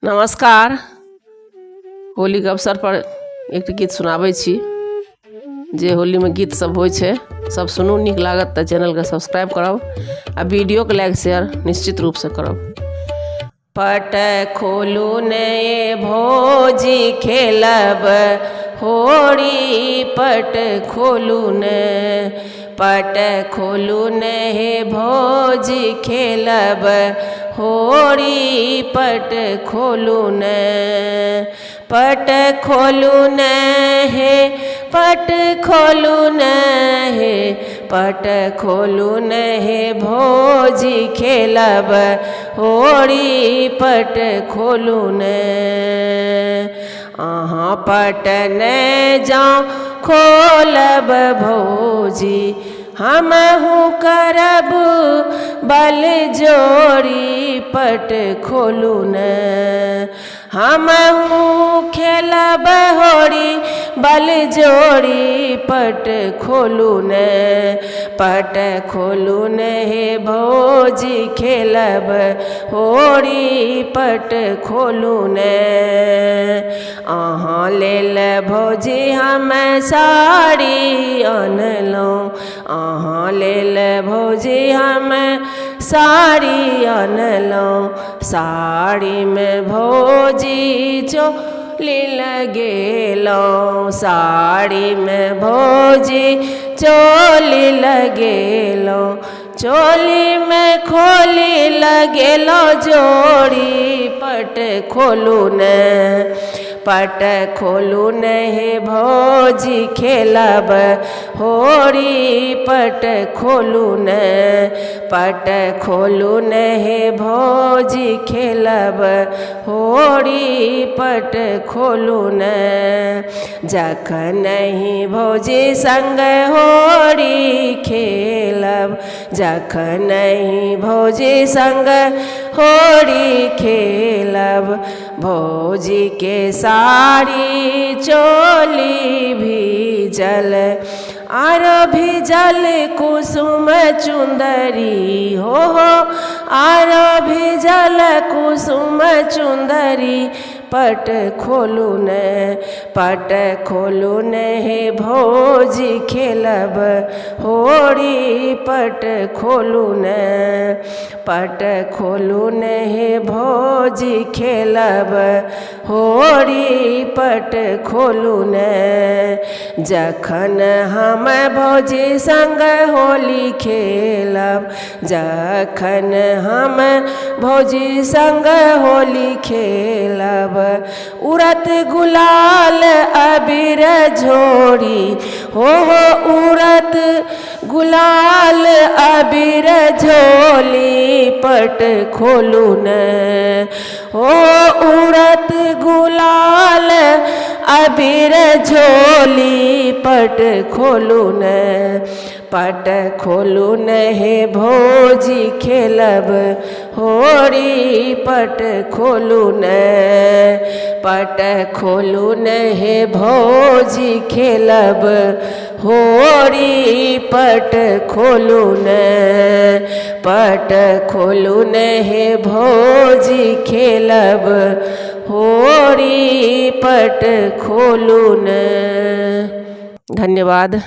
नमस्कार। होली के अवसर पर एक गीत सुनाबै छी। जे होली में गीत सब होइ छै सब सुनू, नीक लागत तो चैनल के सब्सक्राइब करब आ वीडियो के लाइक शेयर निश्चित रूप से करब। पट खोलू ने भौजी खेलब होली, पट खोलू ने, पट खोलू ने भौजी खेलब होली, पट खोलू ने, पट खोलू ने हे, पट खोलू ने हे, पट खोलू ने हे भौजी खेलब होली, पट खोलू ने। अहाँ पट ने जाओ खोलब भौजी, हमहु करब बल जोड़ी, पट खोलू ने, हमहु खेलब होली बल जोड़ी, पट खोलू ने, पट खोलू ने हे भौजी खेलब होली, पट खोलू ने। अहाँ लेल भौजी हम साड़ी अनलहुँ, अहाँ लेल भौजी हम साड़ी अनलहुँ, साड़ी में भौजी चोली लगेलहुँ, साड़ी में भौजी चोली लगेलहुँ, चोली में खोली लगेलहुँ जोड़ी, पट खोलू ने, पट खोलू ने हे भौजी खेलब होली, पट खोलू ने, पट खोलू ने हे भौजी खेलब होली, पट खोलू ने। जखन ही भौजी संग होली खेलब, जखन ही भौजी संग होली खेलब, भौजी के साड़ी चोली भीजल आरो भीजल कुसुम चुंदरी, हो आरो भीजल कुसुम चुंदरी, पट खोलू ने, पट खोलू ने हे भौजी खेलब होली, पट खोलू ने, पट खोलू ने हे भौजी खेलब होली, पट खोलू ने। जखन हम भौजी संग होली खेलब, जखन हम भौजी संग होली खेलब, उड़त गुलाल अबीर झोरी, हो उड़त गुलाल अबीर झोली, पट खोलू ने, हो उड़त गुलाल अबीर झोली, पट खोलू ने, पट खोलू ने हे भौजी खेलब होली, पट खोलू ने, पट खोलू ने हे भौजी खेलब होली, पट खोलू ने, पट खोलू ने हे भौजी खेलब होली, पट खोलू ने। धन्यवाद।